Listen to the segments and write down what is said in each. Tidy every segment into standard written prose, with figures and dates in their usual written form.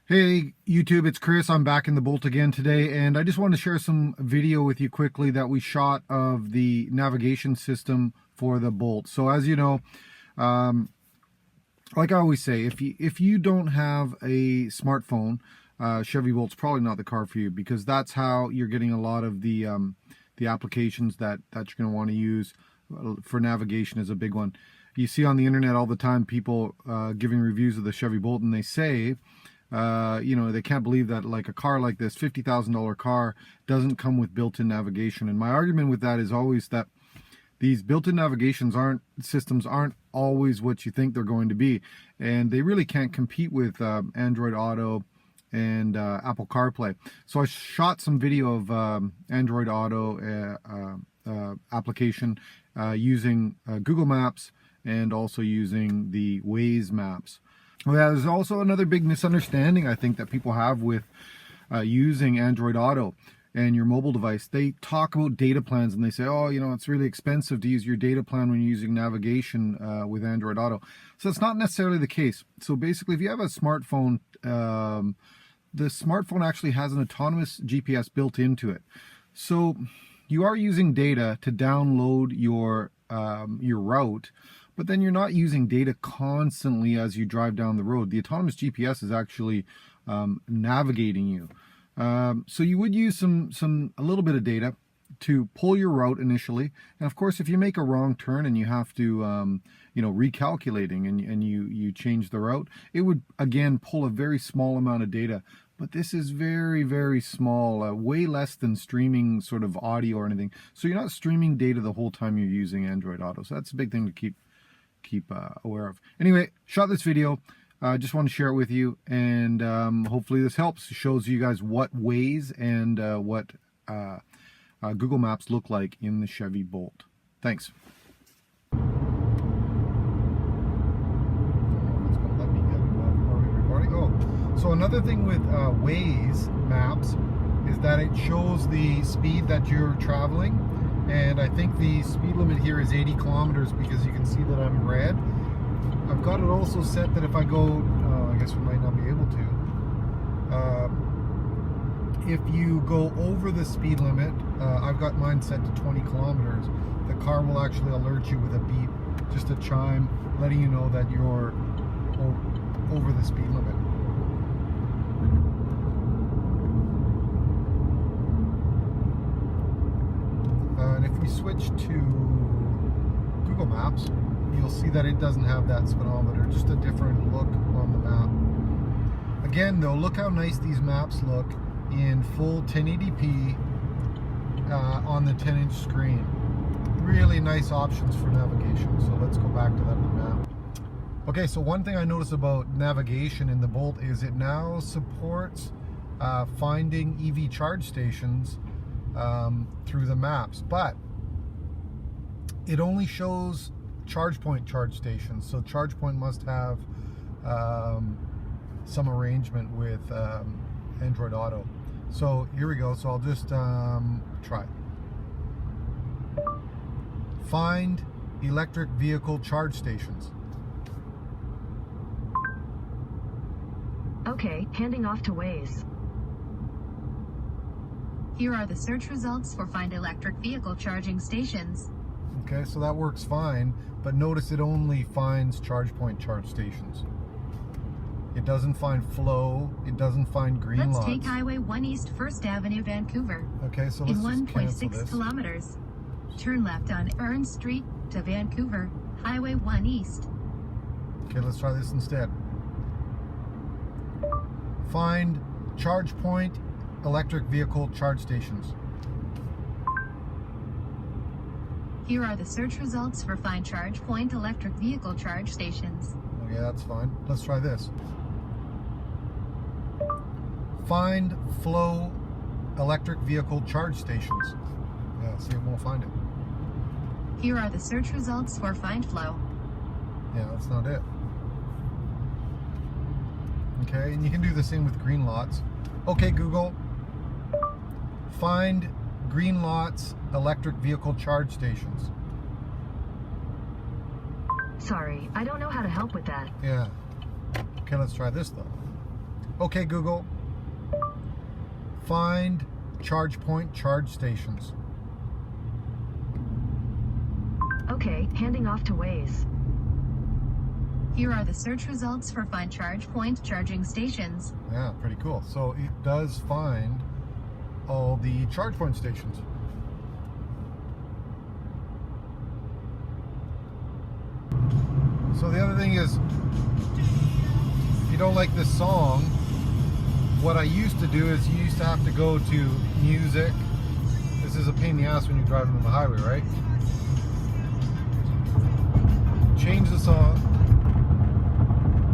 Hey YouTube, it's Chris. I'm back in the Bolt again today, and I just wanted to share some video with you quickly that we shot of the navigation system for the Bolt. So as you know, like I always say, if you don't have a smartphone, Chevy Bolt's probably not the car for you, because that's how you're getting a lot of the applications that you're going to want to use for navigation is a big one. You see on the internet all the time people giving reviews of the Chevy Bolt, and they say, they can't believe that like a car like this, $50,000 car, doesn't come with built-in navigation. And my argument with that is always that these built-in navigations systems aren't always what you think they're going to be, and they really can't compete with Android Auto and Apple CarPlay. So I shot some video of Android Auto application using Google Maps and also using the Waze maps. Well, yeah, there's also another big misunderstanding I think that people have with using Android Auto and your mobile device. They talk about data plans and they say, oh, it's really expensive to use your data plan when you're using navigation with Android Auto. So it's not necessarily the case. So basically, if you have a smartphone, the smartphone actually has an autonomous GPS built into it. So you are using data to download your route, but then you're not using data constantly as you drive down the road. The autonomous GPS is actually navigating you. So you would use a little bit of data to pull your route initially. And of course, if you make a wrong turn and you have to, recalculating and you change the route, it would again pull a very small amount of data. But this is very, very small, way less than streaming sort of audio or anything. So you're not streaming data the whole time you're using Android Auto. So that's a big thing to keep aware of. Anyway, shot this video. Just want to share it with you, and hopefully this helps. It shows you guys what Waze and what Google Maps look like in the Chevy Bolt. Thanks. So another thing with Waze maps is that it shows the speed that you're traveling. And I think the speed limit here is 80 kilometers because you can see that I'm in red. I've got it also set that if I go, I guess we might not be able to. If you go over the speed limit, I've got mine set to 20 kilometers. The car will actually alert you with a beep, just a chime, letting you know that you're over the speed limit. And if we switch to Google Maps, you'll see that it doesn't have that speedometer, just a different look on the map. Again though, look how nice these maps look in full 1080p on the 10-inch screen. Really nice options for navigation. So let's go back to that map. Okay, so one thing I noticed about navigation in the Bolt is it now supports finding EV charge stations through the maps, but it only shows ChargePoint charge stations. So ChargePoint must have some arrangement with Android Auto. So here we go. So I'll just try. Find electric vehicle charge stations. Okay, handing off to Waze. Here are the search results for Find Electric Vehicle Charging Stations. Okay, so that works fine, but notice it only finds ChargePoint charge stations. It doesn't find Flow, it doesn't find green lots. Let's take Highway 1 East 1st Avenue, Vancouver. Okay, so let's in just cancel 1.6 this. kilometers. Turn left on Ern Street to Vancouver, Highway 1 East. Okay, let's try this instead. Find ChargePoint electric vehicle charge stations. Here are the search results for Find ChargePoint Electric Vehicle Charge Stations. Okay, that's fine. Let's try this. Find Flow electric vehicle charge stations. Yeah, see, it won't find it. Here are the search results for Find Flow. Yeah, that's not it. Okay, and you can do the same with green lots. Okay, Google, find green lots electric vehicle charge stations. Sorry, I don't know how to help with that. Yeah. Okay, let's try this though. Okay, Google, find charge point charge stations. Okay, handing off to Waze. Here are the search results for find charge point charging stations. Yeah, pretty cool. So it does find all the charge point stations. So the other thing is, if you don't like this song, what I used to do is you used to have to go to music. This is a pain in the ass when you're driving on the highway, right? Change the song,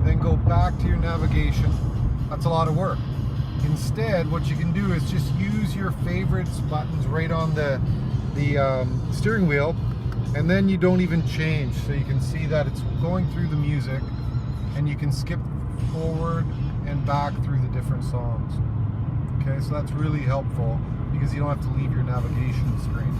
then go back to your navigation. That's a lot of work. Instead, what you can do is just use your favorites buttons right on the steering wheel, and then you don't even change. So you can see that it's going through the music, and you can skip forward and back through the different songs. Okay, so that's really helpful because you don't have to leave your navigation screen.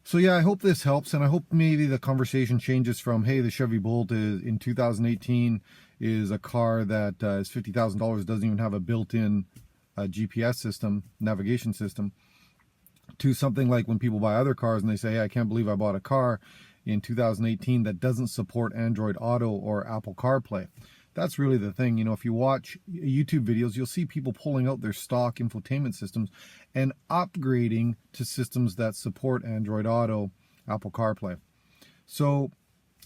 So yeah, I hope this helps, and I hope maybe the conversation changes from, hey, the Chevy Bolt is in 2018 is a car that is $50,000, doesn't even have a built-in GPS system, navigation system, to something like when people buy other cars and they say, hey, I can't believe I bought a car in 2018 that doesn't support Android Auto or Apple CarPlay. That's really the thing. You know, if you watch YouTube videos, you'll see people pulling out their stock infotainment systems and upgrading to systems that support Android Auto, Apple CarPlay. So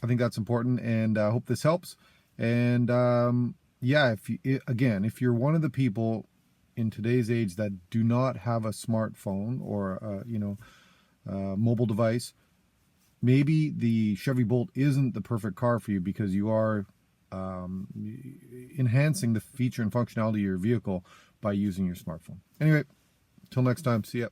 I think that's important, and I hope this helps. And yeah, if you're one of the people in today's age that do not have a smartphone or mobile device, maybe the Chevy Bolt isn't the perfect car for you because you are enhancing the feature and functionality of your vehicle by using your smartphone. Anyway, till next time, see ya.